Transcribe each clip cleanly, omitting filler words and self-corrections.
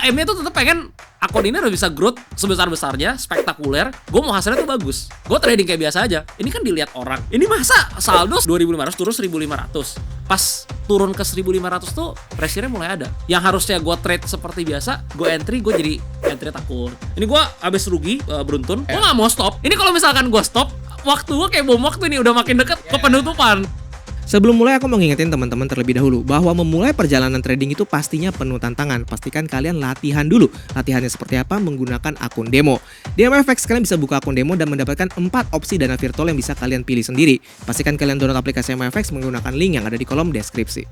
aimnya tuh tetap pengen akun ini harus bisa growth sebesar-besarnya, spektakuler. Gue mau hasilnya tuh bagus. Gue trading kayak biasa aja. Ini kan dilihat orang. Ini masa saldo 2.500 turun 1.500. Pas turun ke 1.500 tuh pressure-nya mulai ada. Yang harusnya gue trade seperti biasa, gue entry, gue jadi entry takut. Ini gue abis rugi, beruntun. Gue gak mau stop. Ini kalau misalkan gue stop, waktu gue kayak bom waktu nih, udah makin deket ke penutupan. Sebelum mulai aku mau ngingetin teman-teman terlebih dahulu bahwa memulai perjalanan trading itu pastinya penuh tantangan. Pastikan kalian latihan dulu. Latihannya seperti apa? Menggunakan akun demo. Di MFX kalian bisa buka akun demo dan mendapatkan 4 opsi dana virtual yang bisa kalian pilih sendiri. Pastikan kalian download aplikasi MFX menggunakan link yang ada di kolom deskripsi.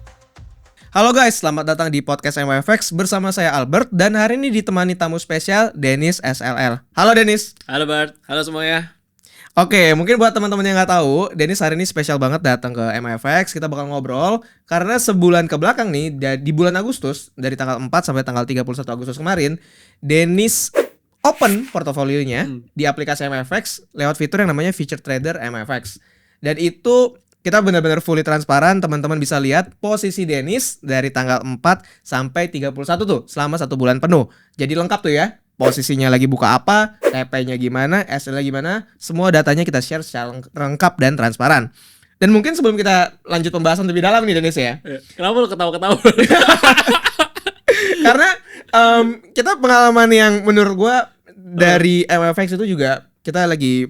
Halo guys, selamat datang di podcast MFX bersama saya Albert dan hari ini ditemani tamu spesial Dennis SLL. Halo Dennis. Halo Bart, halo semuanya. Oke, mungkin buat teman-teman yang nggak tahu, Dennis hari ini spesial banget datang ke MFX. Kita bakal ngobrol karena sebulan ke belakang nih, di bulan Agustus dari tanggal 4 sampai tanggal 31 Agustus kemarin, Dennis open portofolionya di aplikasi MFX lewat fitur yang namanya Feature Trader MFX. Dan itu kita benar-benar fully transparan, teman-teman bisa lihat posisi Dennis dari tanggal 4 sampai 31 tuh selama 1 bulan penuh. Jadi lengkap tuh ya. Posisinya lagi buka apa, TP-nya gimana, SL-nya gimana, semua datanya kita share secara lengkap dan transparan. Dan mungkin sebelum kita lanjut pembahasan lebih dalam nih Dennis ya. Kenapa lu ketawa-ketawa? Karena kita pengalaman yang menurut gua dari MFX itu juga kita lagi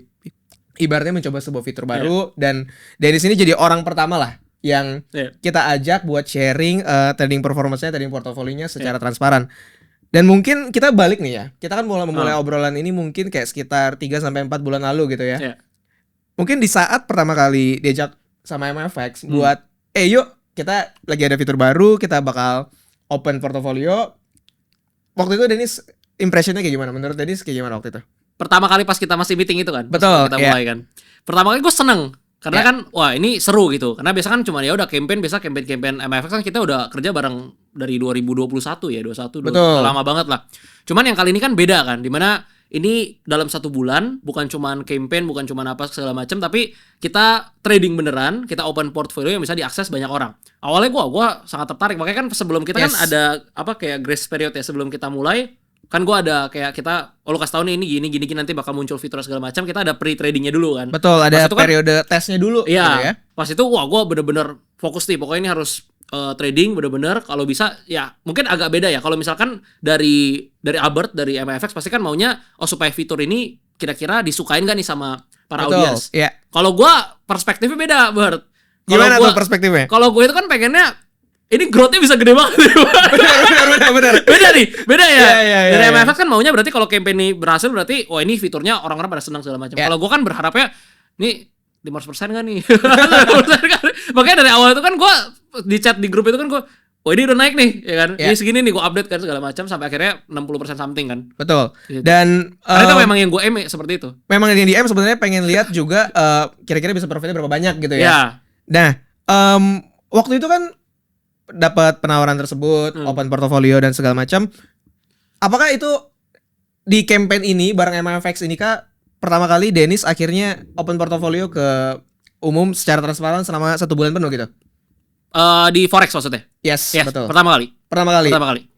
ibaratnya mencoba sebuah fitur baru dan Dennis ini jadi orang pertama lah yang kita ajak buat sharing trading performance-nya, trading portofolionya secara transparan. Dan mungkin kita balik nih ya. Kita kan memulai obrolan ini mungkin kayak sekitar 3-4 bulan lalu gitu ya. Mungkin di saat pertama kali diajak sama MFX buat yuk kita lagi ada fitur baru, kita bakal open portofolio. Waktu itu Dennis impressionnya kayak gimana? Menurut Dennis kayak gimana waktu itu? Pertama kali pas kita masih meeting itu kan. Betul. Kita mulai kan. Pertama kali gue seneng. Karena kan wah ini seru gitu. Karena biasa kan cuma ya udah campaign MFX kan kita udah kerja bareng dari 2021 ya, 21 lama banget lah. Cuman yang kali ini kan beda kan, dimana ini dalam 1 bulan bukan cuman campaign, bukan cuman apa segala macam, tapi kita trading beneran, kita open portfolio yang bisa diakses banyak orang. Awalnya gua sangat tertarik, makanya kan sebelum kita kan ada apa kayak grace period ya sebelum kita mulai. Kan gue ada kayak kita, lu kasih tau nih ini gini nanti bakal muncul fitur segala macam, kita ada pre-tradingnya dulu kan. Betul, ada periode tesnya dulu. Iya, gitu ya. Pas itu wah gue bener-bener fokus nih, pokoknya ini harus trading bener-bener. Kalau bisa ya mungkin agak beda ya. Kalau misalkan dari Albert, dari MFX pasti kan maunya supaya fitur ini kira-kira disukain gak nih sama para audiens. Kalau gue perspektifnya beda, Bert. Gimana tuh perspektifnya? Kalau gue itu kan pengennya ini growth-nya bisa gede banget. Benar. Beda ya. Dari Ya. MFX kan maunya berarti kalau campaign ini berhasil berarti wah ini fiturnya orang-orang pada senang segala macam. Kalau gue kan berharapnya nih 500% kan nih. 500% kan. Makanya dari awal itu kan gue di chat di grup itu kan gue ini udah naik nih ya kan. Ini segini nih gue update kan segala macam sampai akhirnya 60% something kan. Betul. Gitu. Dan itu memang yang gue seperti itu. Memang yang di DM sebenarnya pengen lihat juga kira-kira bisa profitnya berapa banyak gitu ya. Ya. Nah, waktu itu kan dapat penawaran tersebut, open portfolio dan segala macam. Apakah itu di campaign ini bareng MFX ini Kak pertama kali Dennis akhirnya open portfolio ke umum secara transparan selama 1 bulan penuh gitu? Di forex maksudnya? Yes, betul. Pertama kali.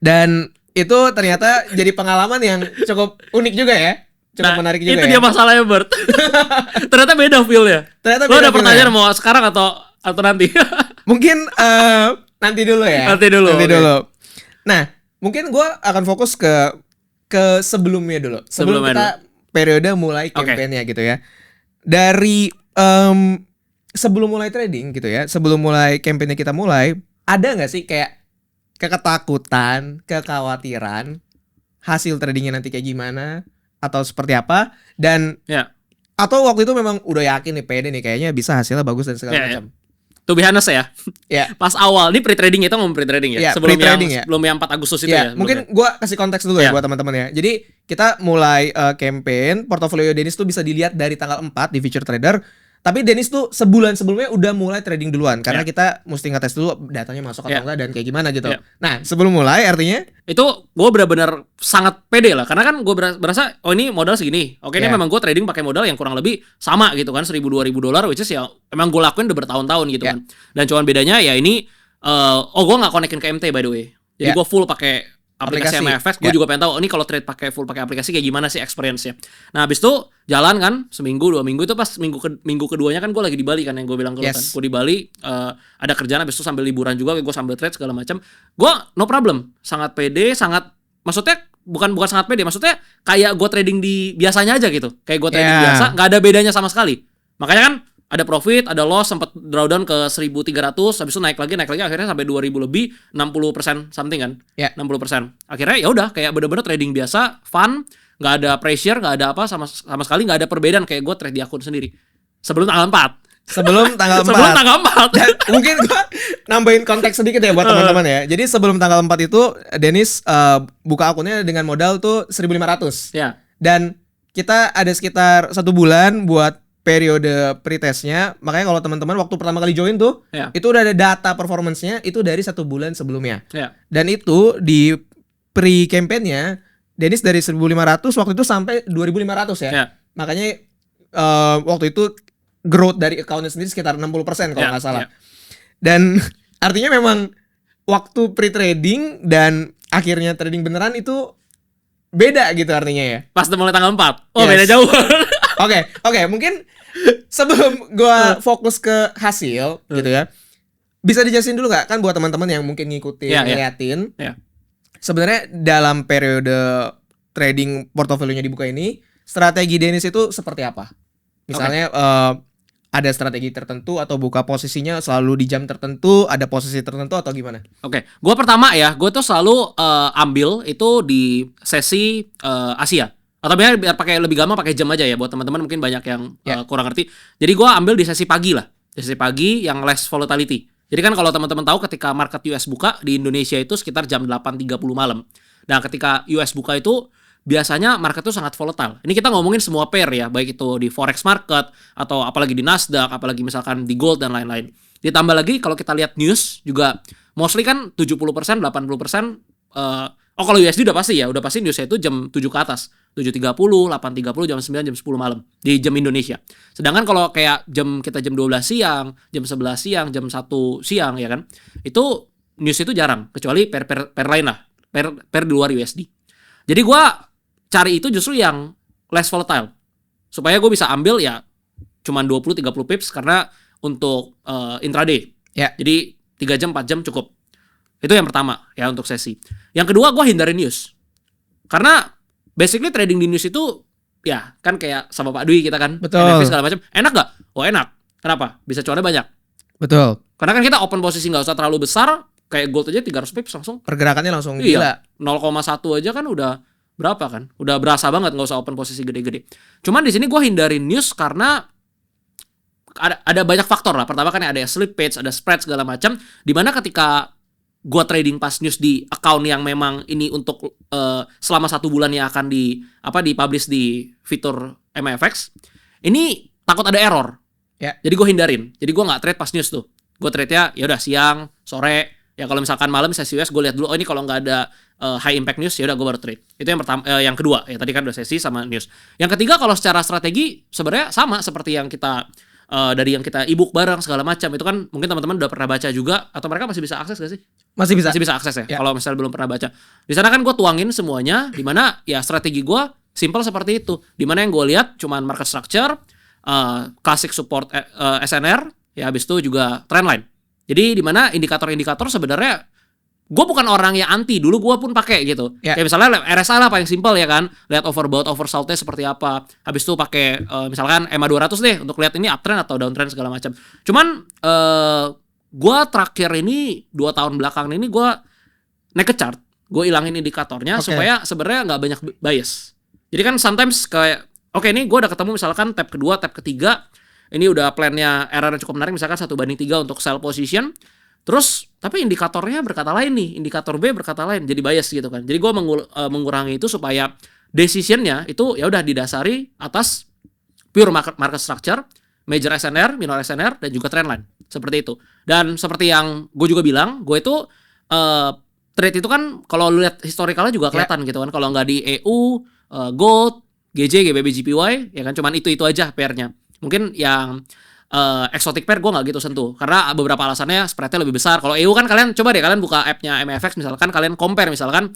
Dan itu ternyata jadi pengalaman yang cukup unik juga ya. Cukup menarik juga. Itu dia masalahnya, Bert. Ternyata beda feel-nya. Lo ada pertanyaan mau sekarang atau nanti? Mungkin nanti dulu ya. Nanti dulu. Nah, mungkin gue akan fokus ke sebelumnya dulu. Sebelum kita periode mulai campaign-nya gitu ya. Dari sebelum mulai trading gitu ya, sebelum mulai campaign-nya kita mulai, ada nggak sih kayak ketakutan, kekhawatiran hasil tradingnya nanti kayak gimana atau seperti apa? Dan atau waktu itu memang udah yakin nih pede nih kayaknya bisa hasilnya bagus dan segala macam. To be honest ya. Pas awal ini pre-trading itu ngomong pre-trading ya. Sebelum yang 4 Agustus itu ya. Mungkin gua kasih konteks dulu ya buat teman-teman ya. Jadi kita mulai campaign portofolio Dennis tuh bisa dilihat dari tanggal 4 di Feature Trader. Tapi Dennis tuh sebulan sebelumnya udah mulai trading duluan karena kita mesti ngetes dulu datanya masuk atau enggak dan kayak gimana gitu. Nah, sebelum mulai artinya itu gue benar-benar sangat pede lah karena kan gue berasa ini modal segini. Oke, ini memang gue trading pakai modal yang kurang lebih sama gitu kan, $1,000-2,000 which is ya emang gue lakuin udah bertahun-tahun gitu kan. Dan cuman bedanya ya ini gue enggak konekin ke MT by the way. Jadi gue full pakai aplikasi MFX, gue juga pengen tahu ini kalau trade pakai aplikasi kayak gimana sih experience-nya. Nah, habis itu jalan kan seminggu 2 minggu itu pas minggu keduanya kan gue lagi di Bali kan yang gue bilang ke lo kan. Gue di Bali ada kerjaan habis itu sambil liburan juga gue sambil trade segala macam. Gue no problem, sangat pede, maksudnya bukan sangat pede, maksudnya kayak gue trading di biasanya aja gitu. Kayak gue trading biasa, nggak ada bedanya sama sekali. Makanya kan ada profit, ada loss, sempat drawdown ke 1.300, habis itu naik lagi akhirnya sampai 2.000 lebih, 60% something kan. 60%. Akhirnya ya udah kayak bener-bener trading biasa, fun, nggak ada pressure, nggak ada apa sama sekali, nggak ada perbedaan kayak gue trade di akun sendiri. Sebelum tanggal 4. Sebelum tanggal 4. Sebelum tanggal 4. Dan mungkin gue nambahin konteks sedikit ya buat teman-teman ya. Jadi sebelum tanggal 4 itu Dennis buka akunnya dengan modal tuh 1.500. Ya. Dan kita ada sekitar 1 bulan buat periode pretestnya. Makanya kalau teman-teman waktu pertama kali join tuh itu udah ada data performance-nya itu dari 1 bulan sebelumnya. Dan itu di pre-campaign-nya Dennis dari 1.500 waktu itu sampai 2.500 ya. Makanya waktu itu growth dari account-nya sendiri sekitar 60% kalau nggak salah. Dan artinya memang waktu pre-trading dan akhirnya trading beneran itu beda gitu artinya ya. Pas mulai tanggal 4. Oh, beda jauh. Oke, mungkin sebelum gua fokus ke hasil gitu ya. Bisa dijelasin dulu nggak kan buat teman-teman yang mungkin ngikutin, ngeliatin. Sebenarnya dalam periode trading portofolionya dibuka ini, strategi Dennis itu seperti apa? Misalnya ada strategi tertentu atau buka posisinya selalu di jam tertentu, ada posisi tertentu atau gimana? Gua pertama ya, gue tuh selalu ambil itu di sesi Asia. Atau biar pakai lebih gampang pakai jam aja ya buat teman-teman mungkin banyak yang kurang ngerti. Jadi gue ambil di sesi pagi lah, di sesi pagi yang less volatility. Jadi kan kalau teman-teman tahu ketika market US buka di Indonesia itu sekitar jam 8.30 malam. Dan ketika US buka itu biasanya market itu sangat volatile. Ini kita ngomongin semua pair ya, baik itu di forex market atau apalagi di Nasdaq, apalagi misalkan di gold dan lain-lain. Ditambah lagi kalau kita lihat news juga mostly kan 70%, 80% kalau USD udah pasti newsnya itu jam 7 ke atas. 7.30, 8.30, jam 9, jam 10 malam di jam Indonesia. Sedangkan kalau kayak kita jam 12 siang, jam 11 siang, jam 1 siang ya kan. Itu news itu jarang kecuali pair lain lah, pair di luar USD. Jadi gua cari itu justru yang less volatile. Supaya gue bisa ambil ya cuman 20-30 pips karena untuk intraday. Jadi 3 jam, 4 jam cukup. Itu yang pertama ya untuk sesi. Yang kedua gue hindarin news. Karena basically trading di news itu ya kan kayak sama Pak Dwi kita kan. Betul. NFT segala macam. Enak gak? Oh enak. Kenapa? Bisa cuannya banyak. Betul. Karena kan kita open posisi gak usah terlalu besar. Kayak gold aja 300 pips langsung. Pergerakannya langsung gila. 0,1 aja kan udah berapa kan? Udah berasa banget gak usah open posisi gede-gede. Cuman di sini gue hindarin news karena ada banyak faktor lah. Pertama kan ada slippage, ada spread segala macam. Dimana ketika gue trading pas news di account yang memang ini untuk selama 1 bulan yang akan dipublish di fitur MFX, ini takut ada error. Jadi gue hindarin. Jadi gue nggak trade pas news tuh. Gue trade-nya ya udah siang, sore. Ya kalau misalkan malam sesi US gue lihat dulu. Oh ini kalau nggak ada high impact news ya udah gue baru trade. Itu yang pertama. Yang kedua ya tadi kan udah sesi sama news. Yang ketiga kalau secara strategi sebenarnya sama seperti yang kita dari yang kita ebook bareng segala macam itu kan mungkin teman-teman udah pernah baca juga atau mereka masih bisa akses gak sih? Masih bisa akses ya. Kalau misalnya belum pernah baca. Di sana kan gue tuangin semuanya di mana ya strategi gue simple seperti itu. Di mana yang gue lihat cuman market structure, classic support SNR, ya habis itu juga trendline. Jadi di mana indikator-indikator sebenarnya gue bukan orang yang anti, dulu gue pun pakai gitu. Kayak misalnya RSI lah paling simple ya kan, lihat overbought, oversold-nya seperti apa. Habis itu pakai misalkan EMA 200 deh untuk lihat ini uptrend atau downtrend segala macam. Cuman gue terakhir ini 2 tahun belakang ini gue naik ke chart, gue ilangin indikatornya supaya sebenarnya nggak banyak bias. Jadi kan sometimes kayak ini gue udah ketemu misalkan tab kedua, tab ketiga, ini udah plannya error cukup menarik misalkan 1:3 untuk sell position. Terus tapi indikatornya berkata lain nih, indikator B berkata lain, jadi bias gitu kan. Jadi gue mengurangi itu supaya decisionnya itu ya udah didasari atas pure market structure, major SNR, minor SNR, dan juga trendline seperti itu. Dan seperti yang gue juga bilang, gue itu trade itu kan kalau lu lihat historicalnya juga kelihatan gitu kan. Kalau nggak di EU, gold, GJ, GBP, JPY, ya kan cuman itu aja pairnya. Mungkin yang exotic pair gue nggak gitu sentuh karena beberapa alasannya spreadnya lebih besar. Kalau EU kan kalian coba deh kalian buka appnya MFX misalkan kalian compare misalkan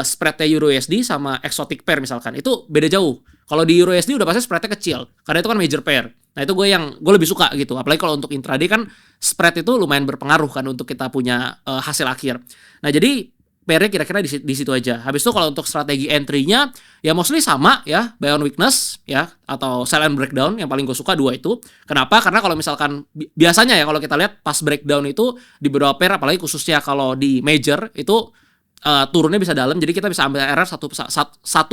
spreadnya Euro USD sama exotic pair misalkan, itu beda jauh. Kalau di Euro USD udah pasti spreadnya kecil, karena itu kan major pair. Nah itu gue lebih suka gitu. Apalagi kalau untuk intraday kan spread itu lumayan berpengaruh kan untuk kita punya hasil akhir. Nah jadi pairnya kira-kira di situ aja. Habis itu kalau untuk strategi entry-nya ya mostly sama ya, buy on weakness ya atau sell and breakdown, yang paling gue suka dua itu. Kenapa? Karena kalau misalkan biasanya ya kalau kita lihat pas breakdown itu di beberapa pair, apalagi khususnya kalau di major itu turunnya bisa dalam, jadi kita bisa ambil RR 1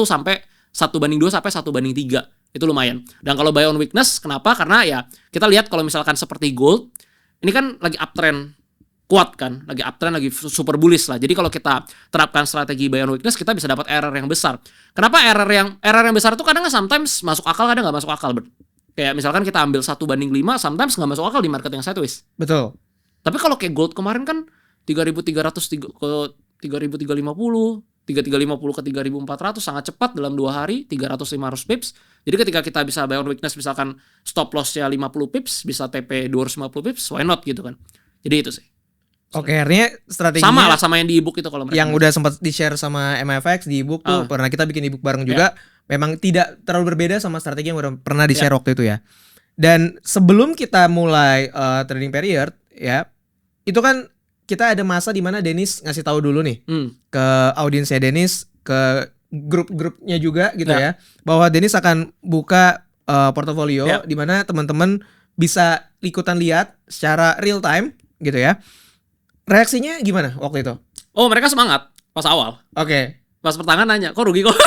sampai 1:2 sampai 1:3. Itu lumayan. Dan kalau buy on weakness, kenapa? Karena ya kita lihat kalau misalkan seperti gold, ini kan lagi uptrend kuat kan, lagi uptrend, lagi super bullish lah. Jadi kalau kita terapkan strategi buy on weakness, kita bisa dapat RR yang besar. Kenapa RR yang besar itu kadang sometimes masuk akal, kadang nggak masuk akal. Kayak misalkan kita ambil 1:5, sometimes nggak masuk akal di market yang sideways. Betul. Tapi kalau kayak gold kemarin kan 3.300 ke 3.350, 3.350 ke 3.400 sangat cepat dalam 2 hari, 300-500 pips. Jadi ketika kita bisa buy on weakness, misalkan stop loss-nya 50 pips, bisa TP 250 pips, why not gitu kan. Jadi itu sih. Oke, artinya strateginya sama lah sama yang di ebook itu kalau mereka. Yang udah sempat di-share sama MFX di ebook tuh, pernah kita bikin ebook bareng juga. Memang tidak terlalu berbeda sama strategi yang udah pernah di-share waktu itu ya. Dan sebelum kita mulai trading period ya, itu kan kita ada masa di mana Dennis ngasih tahu dulu nih ke audiensnya Dennis, ke grup-grupnya juga gitu ya, bahwa Dennis akan buka portofolio di mana teman-teman bisa ikutan lihat secara real time gitu ya. Reaksinya gimana waktu itu? Oh, mereka semangat pas awal. Oke. Pas pertengahan nanya, kok rugi kok?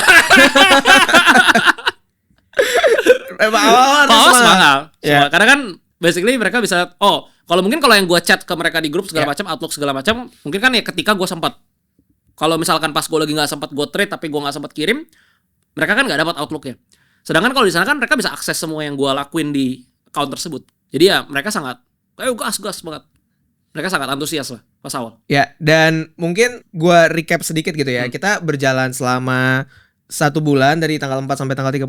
awal semangat. Karena kan basically mereka bisa, kalau yang gue chat ke mereka di grup segala macam, outlook segala macam, mungkin kan ya ketika gue sempat, kalau misalkan pas gue lagi nggak sempat gue trade tapi gue nggak sempat kirim, mereka kan nggak dapat outlooknya. Sedangkan kalau di sana kan mereka bisa akses semua yang gue lakuin di account tersebut. Jadi ya mereka sangat, gas banget. Mereka sangat antusias lah pas awal. Ya, dan mungkin gue recap sedikit gitu ya. Kita berjalan selama 1 bulan dari tanggal 4 sampai tanggal 31.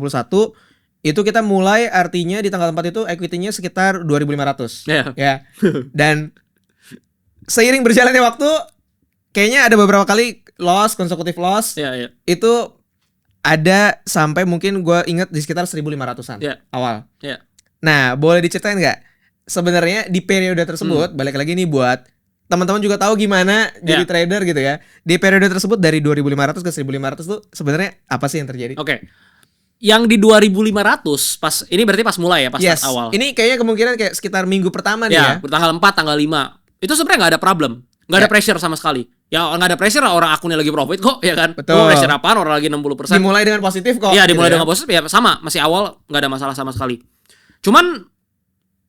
Itu kita mulai, artinya di tanggal 4 itu equity-nya sekitar 2.500. Ya. Dan seiring berjalannya waktu, kayaknya ada beberapa kali consecutive loss. Itu ada sampai mungkin gue inget di sekitar 1.500-an awal. Nah, boleh diceritain nggak? Sebenarnya di periode tersebut, balik lagi nih buat teman-teman juga tahu gimana jadi trader gitu ya. Di periode tersebut dari 2.500 ke 1.500 tuh sebenarnya apa sih yang terjadi? Oke. Yang di 2.500 pas ini berarti pas mulai ya, pas awal. Ini kayaknya kemungkinan kayak sekitar minggu pertama nih ya. Tanggal 4, tanggal 5. Itu sebenarnya nggak ada problem. Nggak ada pressure sama sekali. Ya nggak ada pressure, orang akunnya lagi profit kok, ya kan? Betul. Pressure apaan, orang lagi 60%. Dimulai dengan positif kok. Iya, dimulai dengan positif ya, sama, masih awal, nggak ada masalah sama sekali. Cuman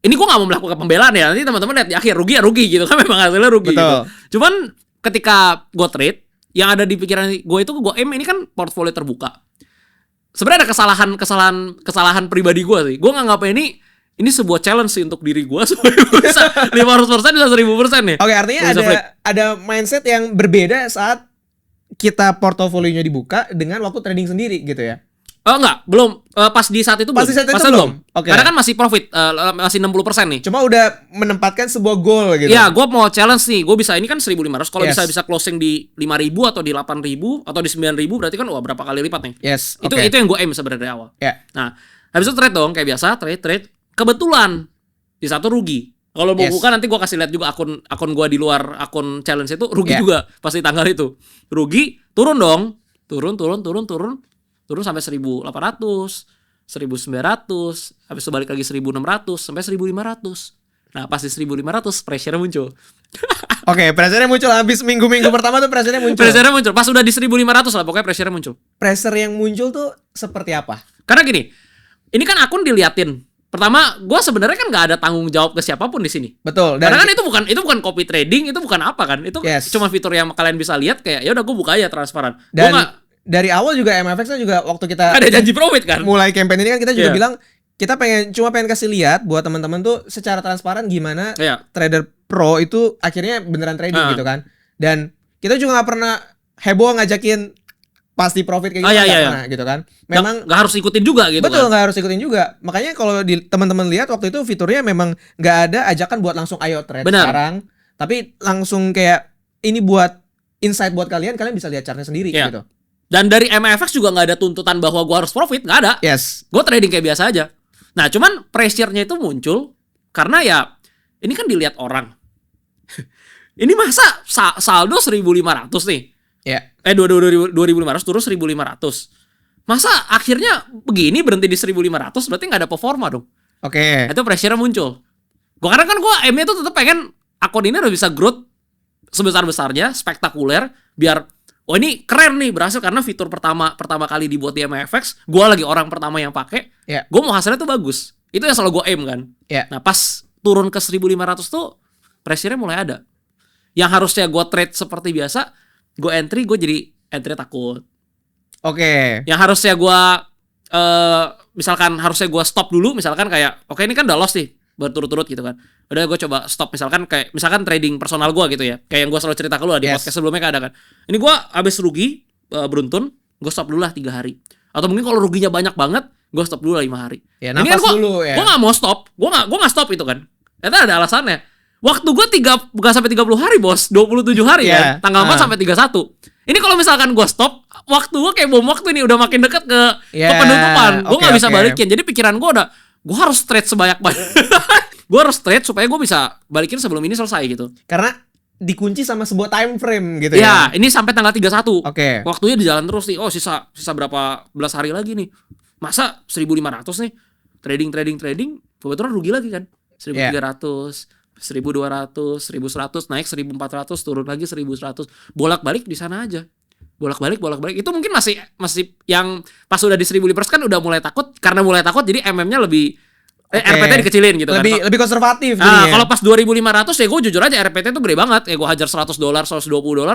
ini gue gak mau melakukan pembelaan ya, nanti teman-teman lihat di akhir rugi ya rugi gitu kan, memang hasilnya rugi. Betul. Gitu. Cuman ketika gue trade, yang ada di pikiran gue itu, gue ini kan portfolio terbuka. Sebenarnya ada kesalahan pribadi gue sih. Gue nganggapnya ini sebuah challenge sih untuk diri gue supaya bisa 500% bisa 1000% nih. Oke, artinya ada mindset yang berbeda saat kita portofolionya dibuka dengan waktu trading sendiri gitu ya. Enggak, belum. Pas di saat itu belum. Belum. Okay. Karena kan masih profit, masih 60% nih. Cuma udah menempatkan sebuah goal gitu. Iya, gue mau challenge nih. Gue bisa, ini kan 1.500. Kalau bisa closing di 5.000 atau di 8.000 atau di 9.000, berarti kan berapa kali lipat nih. Yes. Itu yang gue aim sebenarnya dari awal. Nah, habis itu trade dong, kayak biasa trade. Kebetulan di satu rugi. Kalau mau buka nanti gue kasih lihat juga akun gue di luar akun challenge itu rugi juga pas di tanggal itu. Rugi, turun dong. Turun sampai 1.800, 1.900, habis itu balik lagi 1.600 sampai 1.500. Nah, pas di 1.500 pressure-nya muncul. Oke, pressure-nya muncul habis minggu-minggu pertama tuh pressure-nya muncul. Pressure-nya muncul. Pas udah di 1.500 lah pokoknya pressure-nya muncul. Pressure yang muncul tuh seperti apa? Karena gini, ini kan akun diliatin. Pertama, gue sebenarnya kan nggak ada tanggung jawab ke siapapun di sini. Betul. Karena kan itu bukan copy trading, itu bukan apa kan? Itu cuma fitur yang kalian bisa lihat kayak ya udah gue buka aja transparan. Dan dari awal juga MFX juga waktu kita ada janji profit kan. Mulai campaign ini kan kita juga bilang kita cuma pengen kasih lihat buat teman-teman tuh secara transparan gimana trader pro itu akhirnya beneran trading gitu kan. Dan kita juga nggak pernah heboh ngajakin pasti profit kayak gimana gitu kan. Memang nggak harus ikutin juga gitu. Betul, nggak harus ikutin juga. Makanya kalau teman-teman lihat waktu itu fiturnya memang nggak ada ajakan buat langsung ayo trade sekarang, tapi langsung kayak ini buat insight buat kalian bisa lihat chartnya sendiri gitu. Dan dari MFX juga nggak ada tuntutan bahwa gue harus profit, nggak ada. Yes. Gue trading kayak biasa aja. Nah cuman pressure-nya itu muncul karena ya ini kan dilihat orang. Ini masa saldo 1.500 nih. Ya. 2.500 turun 1.500. Masa akhirnya begini berhenti di 1.500 berarti nggak ada performa dong. Oke. Itu pressure muncul. Karena kan gue aimnya tuh tetap pengen akun ini harus bisa growth sebesar-besarnya, spektakuler, biar ini keren nih berhasil karena fitur pertama kali dibuat di MFX, gue lagi orang pertama yang pakai. Gue mau hasilnya tuh bagus. Itu yang selalu gue aim kan. Nah pas turun ke 1.500 tuh pressure-nya mulai ada. Yang harusnya gue trade seperti biasa, gue entry, gue jadi entry takut. Oke. Yang harusnya gue misalkan harusnya gue stop dulu, misalkan kayak oke ini kan udah loss nih berturut-turut gitu kan. Udah gue coba stop misalkan trading personal gue gitu ya. Kayak yang gue selalu cerita ke lu di podcast sebelumnya kan ada kan. Ini gue habis rugi beruntun, gue stop dulu lah 3 hari. Atau mungkin kalau ruginya banyak banget, gue stop dulu lah 5 hari. Ya, nafas kan dulu ya. Gue gak mau stop, gue gak stop itu kan. Itu ada alasannya. Waktu gue bukan sampai 30 hari bos, 27 hari kan. Tanggal 4 sampai 31. Ini kalau misalkan gue stop, waktu gue kayak bom waktu nih udah makin deket ke penutupan. Gue gak bisa balikin. Jadi pikiran gue udah, gue harus trade sebanyak-banyak. Gue harus trade supaya gue bisa balikin sebelum ini selesai gitu. Karena dikunci sama sebuah time frame gitu ya. Ya, ini sampai tanggal 31. Oke. Waktunya di jalan terus nih. Oh, sisa berapa belas hari lagi nih. Masa 1.500 nih. Trading, kebetulan rugi lagi kan. 1.300. 1.200, 1.100, naik 1.400, turun lagi 1.100. Bolak-balik di sana aja. Bolak-balik. Itu mungkin masih yang pas udah di 1.500 kan udah mulai takut. Karena mulai takut jadi MM-nya lebih RPT dikecilin gitu kan. Lebih konservatif. Kalau pas 2.500 ya gue jujur aja RPT tuh gede banget. Ya gue hajar $100, $120,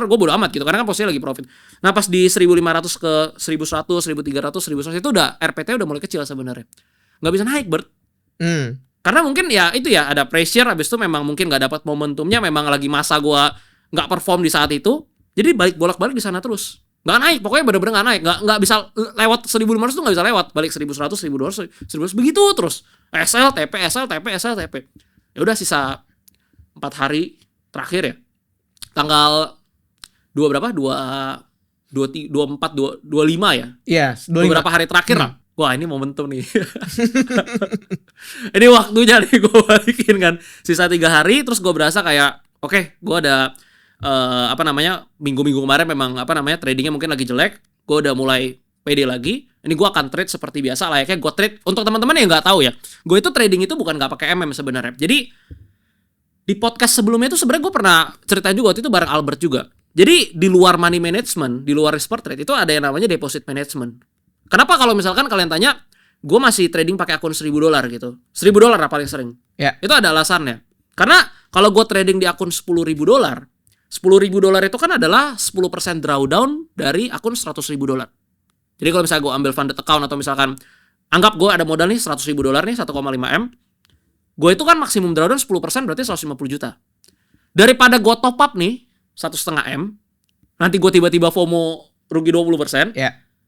gue bodo amat gitu. Karena kan posisinya lagi profit. Nah pas di 1.500 ke 1.100, 1.300, 1.100 itu udah RPT udah mulai kecil sebenarnya. Nggak bisa naik Bert. Karena mungkin ya itu ya ada pressure, habis itu memang mungkin nggak dapat momentumnya, memang lagi masa gue nggak perform di saat itu, jadi bolak-balik di sana terus, nggak naik, pokoknya bener-bener nggak naik, nggak bisa lewat 1.500 tuh nggak bisa lewat, balik 1.100, 1.200, 1.200 begitu terus, SL TP, ya udah sisa 4 hari terakhir ya, tanggal 25 ya, iya, 25. beberapa hari terakhir lah. Wah ini momentum nih. Ini waktunya nih gue balikin kan. Sisa 3 hari terus gue berasa kayak oke, gue ada minggu-minggu kemarin memang tradingnya mungkin lagi jelek. Gue udah mulai pede lagi. Ini gue akan trade seperti biasa layaknya gue trade. Untuk teman-teman yang nggak tahu ya, gue itu trading itu bukan nggak pakai MM sebenarnya. Jadi di podcast sebelumnya itu sebenarnya gue pernah ceritain juga waktu itu bareng Albert juga. Jadi di luar money management, di luar risk trade itu ada yang namanya deposit management. Kenapa kalau misalkan kalian tanya, gue masih trading pakai akun $1.000 gitu. $1.000 lah paling sering. Itu ada alasannya. Karena kalau gue trading di akun $10.000, $10.000 itu kan adalah 10% drawdown dari akun $100.000. Jadi kalau misalnya gue ambil funded account atau misalkan anggap gue ada modal nih $100.000 nih 1,5 M, gue itu kan maksimum drawdown 10% berarti 150 juta. Daripada gue top up nih 1,5 M, nanti gue tiba-tiba FOMO rugi 20%.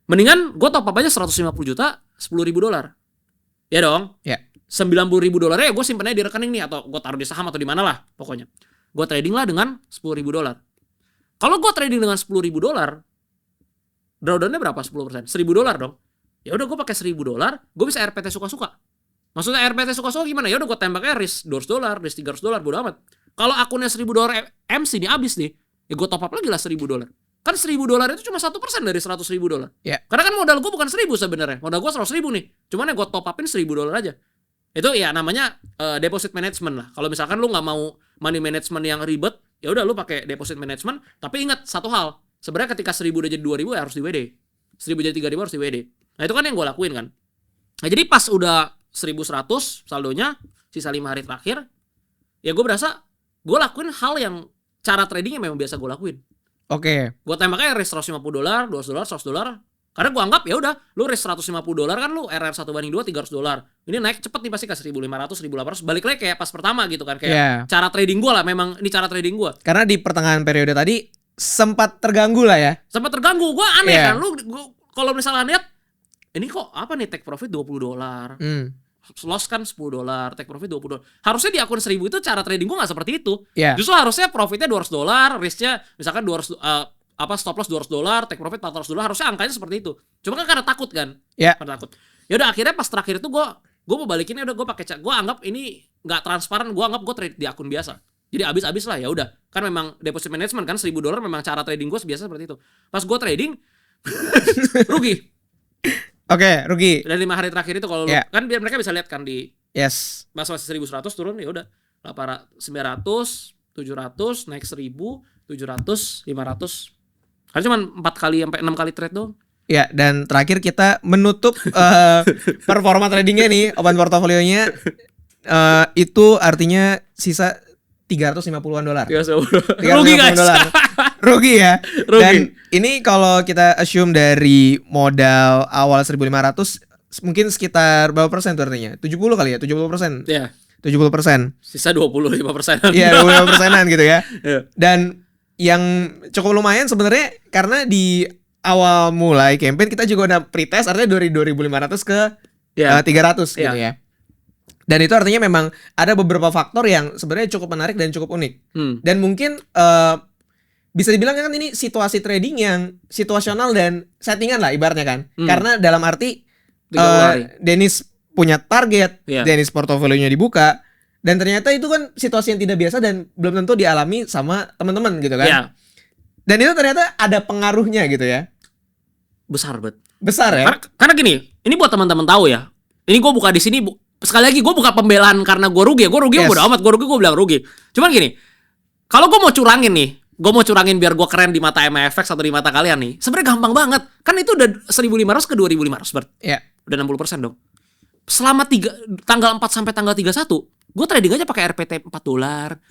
Mendingan gue top up aja 150 juta, $10.000. Ya dong? $90.000 ya gue simpennya di rekening nih, atau gue taruh di saham atau di mana lah pokoknya. Gue trading lah dengan $10.000. Kalau gue trading dengan $10.000, drawdownnya berapa? 10%. $1.000 dong. Ya udah gue pakai $1.000, gue bisa RPT suka-suka. Maksudnya RPT suka-suka gimana? Ya udah gue tembaknya risk $200, risk $300, bodo amat. Kalau akunnya $1.000 MC nih habis nih, ya gue top up lagi lah $1.000. Kan $1.000 itu cuma 1% dari $100.000. Karena kan modal gue bukan 1.000 sebenarnya. Modal gue 100.000 nih. Cuman ya gue top upin $1.000 aja. Itu ya namanya deposit management lah. Kalau misalkan lu nggak mau money management yang ribet, ya udah lu pakai deposit management. Tapi ingat satu hal, sebenarnya ketika 1.000 udah jadi 2.000 ya harus di WD. 1.000 jadi 3.000 harus di WD. Nah itu kan yang gue lakuin kan. Nah jadi pas udah 1.100 saldonya, sisa 5 hari terakhir, ya gue berasa gue lakuin hal yang cara tradingnya memang biasa gue lakuin. Gue tembaknya risk $150, $200, $100. Karena gue anggap ya udah, lu risk $150 kan lu RR 1/2 $300. Ini naik cepet nih pasti ke 1.500, 1.800. Balik lagi kayak pas pertama gitu kan, kayak cara trading gue lah, memang ini cara trading gue. Karena di pertengahan periode tadi sempat terganggu lah ya. Sempat terganggu, gue aneh kan. Lu kalau misalnya lihat ini kok apa nih take profit $20. loss kan $10, take profit $20. Harusnya di akun 1000 itu cara trading gue nggak seperti itu. Yeah. Justru harusnya profitnya $200, risknya misalkan 200 stop loss $200, take profit $400, harusnya angkanya seperti itu. Cuma kan karena takut kan. Yeah. Karena takut. Ya udah akhirnya pas terakhir itu gue mau balikinnya udah gue pakai gue anggap ini nggak transparan, gue anggap gue trade di akun biasa. Jadi abis lah ya udah. Kan memang deposit management kan $1000 memang cara trading gue biasa seperti itu. Pas gue trading rugi. Oke, rugi. Dan 5 hari terakhir itu kalau kan biar mereka bisa lihat kan di masih 1100 turun ya udah 900, 700, naik 1000, 700, 500. Kan cuma 4 kali sampai 6 kali trade doang. Ya, dan terakhir kita menutup performa tradingnya nih, open portofolionya itu artinya sisa $350-an. Rugi guys. Rugi ya. Rugi. Dan ini kalau kita assume dari modal awal 1.500 mungkin sekitar berapa persen tuh artinya? 70 kali ya? 70%. Iya. 70%. Sisa 25%. Iya, 25%-an gitu ya. Yeah. Dan yang cukup lumayan sebenarnya karena di awal mulai campaign kita juga udah pretest artinya dari 2.500 ke 300 gitu ya. Dan itu artinya memang ada beberapa faktor yang sebenarnya cukup menarik dan cukup unik. Dan mungkin bisa dibilang kan ini situasi trading yang situasional dan settingan lah ibaratnya kan. Karena dalam arti Dennis punya target, Dennis portofolionya dibuka, dan ternyata itu kan situasi yang tidak biasa dan belum tentu dialami sama teman-teman gitu kan. Dan itu ternyata ada pengaruhnya gitu ya. Besar banget. Besar ya. Karena gini, ini buat teman-teman tahu ya. Ini gue buka di sini sekali lagi gue buka pembelaan karena gue rugi ya. Gue rugi bodo amat, gue bilang rugi. Cuman gini, kalau gue mau curangin nih, biar gue keren di mata MFX atau di mata kalian nih, sebenarnya gampang banget. Kan itu udah 1.500 ke 2.500 Bert. Iya. Udah 60% dong. Selama tanggal 4 sampai tanggal 31, gue trading aja pakai RPT $4, $2.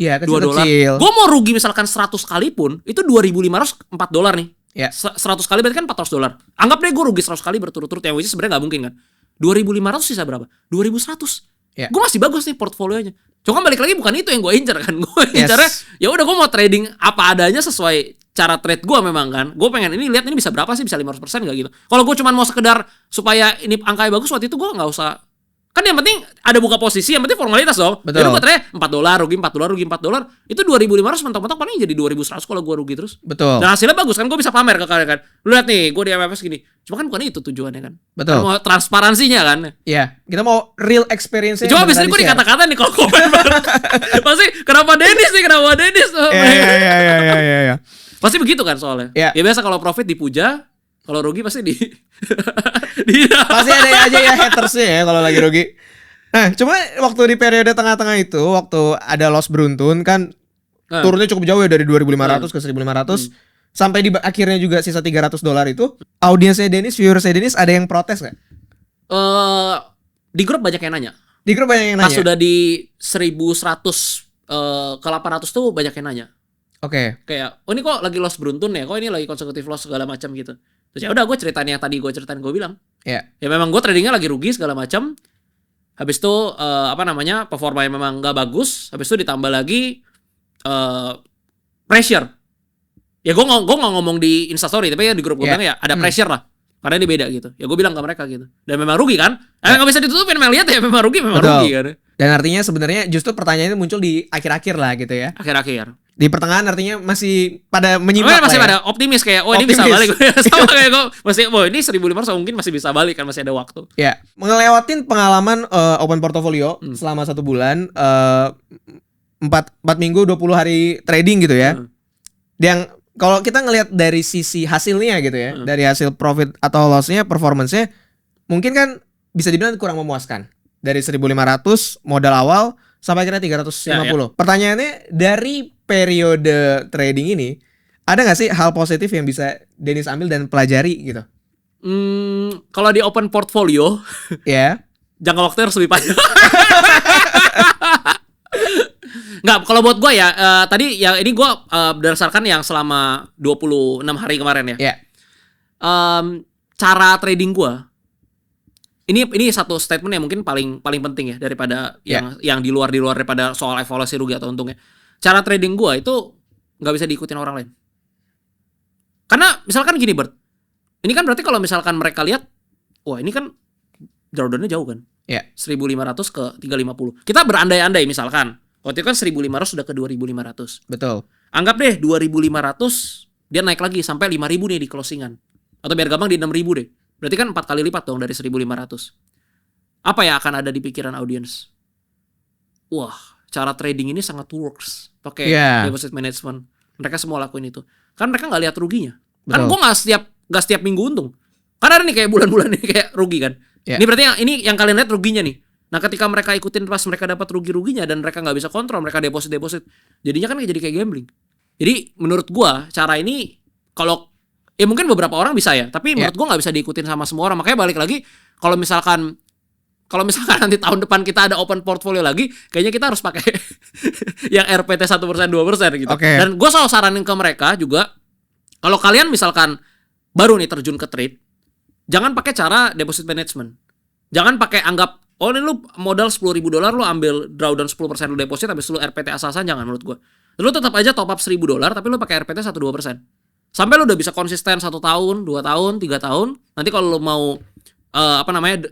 Gue mau rugi misalkan 100 kali pun, itu 2.500 $4 nih. Ya. 100 kali berarti kan $400. Anggap deh gue rugi 100 kali berturut-turut, yang which sebenarnya nggak mungkin kan. 2.500 sisa berapa? 2.100. Ya. Gue masih bagus nih portfolionya. Cuma balik lagi bukan itu yang gue incar kan. Gue incarnya ya udah gue mau trading apa adanya sesuai cara trade gue memang kan. Gue pengen ini lihat ini bisa berapa sih, bisa 500% nggak gitu. Kalau gue cuma mau sekedar supaya ini angkanya bagus, waktu itu gue nggak usah. Kan yang penting ada buka posisi, yang penting formalitas dong. Betul. Jadi gue trade $4 rugi $4. Itu 2.500 mentok-mentok paling jadi 2.100 kalau gue rugi terus. Betul. Dan hasilnya bagus kan, gue bisa pamer ke kalian kan. Lu lihat nih, gue di MFS gini. Cuma kan bukan itu tujuannya kan. Betul. Kan mau transparansinya kan. Iya, kita mau real experience-nya. Cuma abis ini gue dikata-kata nih kalau komen. Pasti kenapa Dennis nih, kenapa Dennis? Iya. Pasti begitu kan soalnya. Ya biasa kalau profit dipuja, kalau rugi pasti pasti ada aja ya hatersnya ya kalau lagi rugi. Nah, cuma waktu di periode tengah-tengah itu, waktu ada loss beruntun kan turunnya cukup jauh ya dari 2.500 ke 1.500 sampai di akhirnya juga sisa $300 itu, audiensnya Dennis, viewersnya Dennis ada yang protes nggak? Di grup banyak yang nanya. Di grup banyak yang nanya. Pas sudah di 1.100 ke 800 tuh banyak yang nanya. Oke. Kayak, oh ini kok lagi loss beruntun ya? Kok ini lagi konsekutif loss segala macam gitu. Terus ya udah gue ceritain yang tadi gue ceritain, gue bilang. Ya memang gue tradingnya lagi rugi segala macam. Habis itu performanya memang nggak bagus. Habis itu ditambah lagi pressure. Ya gue nggak ngomong di Instastory, tapi ya di grup gue bilang ya ada pressure lah. Karena ini beda gitu. Ya gue bilang ke mereka gitu. Dan memang rugi kan? Nggak bisa ditutupin, memang lihat ya memang rugi rugi kan. Dan artinya sebenarnya justru pertanyaannya muncul di akhir-akhir lah gitu ya. Akhir-akhir. Di pertengahan artinya masih pada menyimak masih lah ya. pada optimis kayak ini bisa balik. Sama kayak gue masih ini 1.500 mungkin masih bisa balik kan, masih ada waktu. Ya, ngelewatin pengalaman open portfolio selama 1 bulan 4 minggu 20 hari trading gitu ya. Yang kalau kita ngelihat dari sisi hasilnya gitu ya, dari hasil profit atau loss-nya, performance-nya mungkin kan bisa dibilang kurang memuaskan. Dari 1.500 modal awal sampai akhirnya 350. Pertanyaannya, dari periode trading ini ada nggak sih hal positif yang bisa Dennis ambil dan pelajari gitu? Kalau di open portfolio ya jangka waktu harus lebih panjang. Nggak, kalau buat gue ya tadi ya ini gue berdasarkan yang selama 26 hari kemarin ya. Cara trading gue ini satu statement yang mungkin paling penting ya daripada yang di luar daripada soal evaluasi rugi atau untungnya. Cara trading gue itu nggak bisa diikutin orang lain. Karena misalkan gini Bert, ini kan berarti kalau misalkan mereka lihat, wah ini kan drawdown-nya jauh kan. Ya. 1.500 ke 350. Kita berandai-andai misalkan. Waktu itu kan 1.500 sudah ke 2.500. Betul. Anggap deh 2.500 dia naik lagi sampai 5.000 nih di closingan. Atau biar gampang di 6.000 deh. Berarti kan 4 kali lipat dong dari 1.500. Apa yang akan ada di pikiran audiens? Wah, cara trading ini sangat works. Pakai deposit management. Mereka semua lakuin itu. Kan mereka nggak lihat ruginya. Kan gue nggak setiap minggu untung. Kan ada nih kayak bulan-bulan ini kayak rugi kan. Ini berarti yang kalian lihat ruginya nih. Nah ketika mereka ikutin pas mereka dapat rugi-ruginya dan mereka nggak bisa kontrol, mereka deposit, jadinya kan jadi kayak gambling. Jadi menurut gua cara ini kalau mungkin beberapa orang bisa ya, tapi menurut gua nggak bisa diikutin sama semua orang. Makanya balik lagi kalau misalkan nanti tahun depan kita ada open portfolio lagi, kayaknya kita harus pakai yang RPT 1% 2% gitu. Dan gua selalu saranin ke mereka juga, kalau kalian misalkan baru nih terjun ke trade, jangan pakai cara deposit management. Jangan pakai anggap ini lu modal $10.000 lu ambil drawdown 10% lu deposit habis lu RPT asal-asalan, jangan menurut gua. Lu tetap aja top up $1.000 tapi lu pakai RPT 1-2%. Sampai lu udah bisa konsisten 1 tahun, 2 tahun, 3 tahun. Nanti kalau lu mau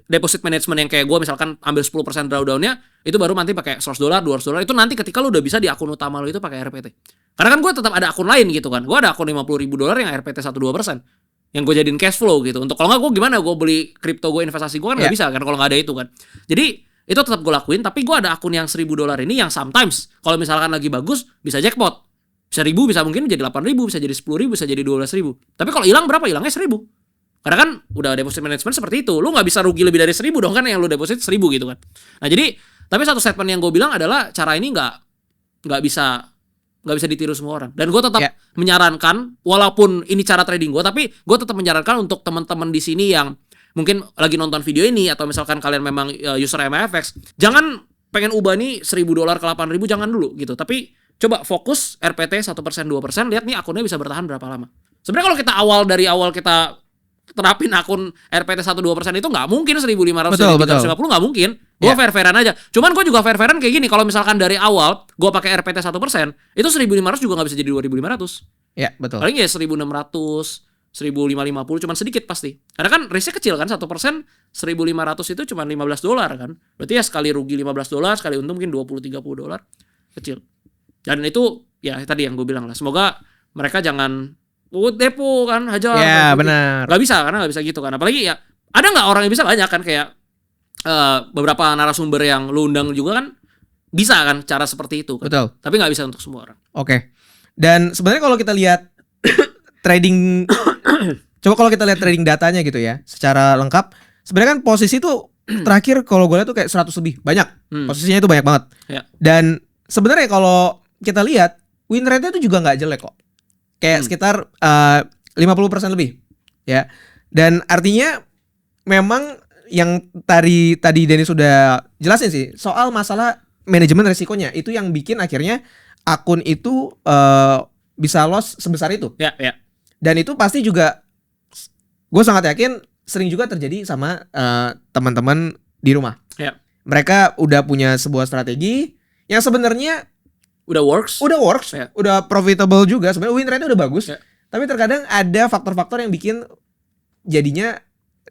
deposit management yang kayak gua misalkan ambil 10% drawdown-nya, itu baru nanti pakai $100, $200. Itu nanti ketika lu udah bisa di akun utama lu itu pakai RPT. Karena kan gua tetap ada akun lain gitu kan. Gua ada akun $50.000 yang RPT 1-2%. Yang gue jadiin cash flow gitu. Untuk kalau nggak gue gimana gue beli kripto, gue investasi gue kan nggak bisa kan kalau nggak ada itu kan. Jadi itu tetap gue lakuin. Tapi gue ada akun yang $1.000 ini yang sometimes kalau misalkan lagi bagus bisa jackpot. Bisa 1.000, bisa mungkin jadi 8.000, bisa jadi 10.000, bisa jadi 12.000. Tapi kalau hilang berapa? Hilangnya 1.000. Karena kan udah deposit management seperti itu. Lu nggak bisa rugi lebih dari 1.000 dong kan, yang lu deposit 1.000 gitu kan. Nah jadi tapi satu statement yang gue bilang adalah cara ini nggak bisa ditiru semua orang. Dan gue tetap menyarankan, walaupun ini cara trading gue, tapi gue tetap menyarankan untuk teman-teman di sini yang mungkin lagi nonton video ini, atau misalkan kalian memang user MFX, jangan pengen ubah nih $1.000 ke 8.000, jangan dulu gitu. Tapi coba fokus RPT 1%, 2%, lihat nih akunnya bisa bertahan berapa lama. Sebenarnya kalau kita dari awal kita terapin akun RPT 1-2% itu nggak mungkin 1.500, 1.350 nggak mungkin. Gue fair-fairan aja. Cuman gue juga fair-fairan kayak gini. Kalau misalkan dari awal gue pakai RPT 1%, itu 1.500 juga nggak bisa jadi 2.500. Ya betul. Paling ya 1.600, 1.550, cuman sedikit pasti. Karena kan risknya kecil kan, 1%, 1.500 itu cuma $15 kan. Berarti ya sekali rugi $15, sekali untung mungkin $20-30, kecil. Dan itu ya tadi yang gue bilang lah. Semoga mereka jangan depo kan, hajar. Ya benar. Gak bisa, karena gak bisa gitu kan. Apalagi ya ada nggak orang yang bisa, banyak kan, kayak beberapa narasumber yang lu undang juga kan bisa kan cara seperti itu kan. Betul. Tapi nggak bisa untuk semua orang. Oke. Dan sebenarnya kalau kita lihat trading coba kalau kita lihat trading datanya gitu ya secara lengkap, sebenarnya kan posisi tuh terakhir kalau gue lihat tuh kayak 100 lebih banyak. Posisinya itu banyak banget. Ya. Dan sebenarnya kalau kita lihat win rate-nya tuh juga nggak jelek kok. Kayak sekitar 50% lebih ya. Dan artinya memang yang tadi Denny sudah jelasin sih soal masalah manajemen resikonya, itu yang bikin akhirnya akun itu bisa loss sebesar itu. Ya. Dan itu pasti juga gue sangat yakin sering juga terjadi sama teman-teman di rumah. Ya. Mereka udah punya sebuah strategi yang sebenarnya udah works, ya. Udah profitable juga, sebenarnya win rate-nya udah bagus. Ya. Tapi terkadang ada faktor-faktor yang bikin jadinya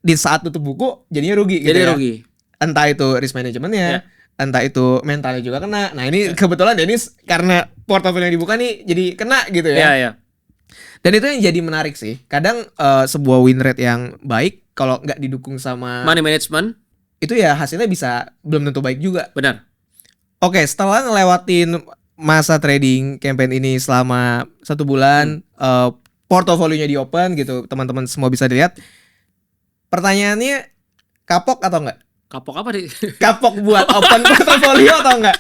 di saat tutup buku jadinya rugi. Jadi gitu ya. rugi. Entah itu risk manajemennya, entah itu mentalnya juga kena. Nah ini kebetulan Dennis karena portofolio yang dibuka nih jadi kena gitu ya. Iya. Dan itu yang jadi menarik sih. Kadang sebuah win rate yang baik kalau nggak didukung sama money management, itu ya hasilnya bisa belum tentu baik juga. Benar. Oke, setelah ngelewatin masa trading campaign ini selama 1 bulan, portofolionya di open gitu, teman-teman semua bisa dilihat. Pertanyaannya, kapok atau enggak? Kapok apa nih? Kapok buat open portofolio atau enggak?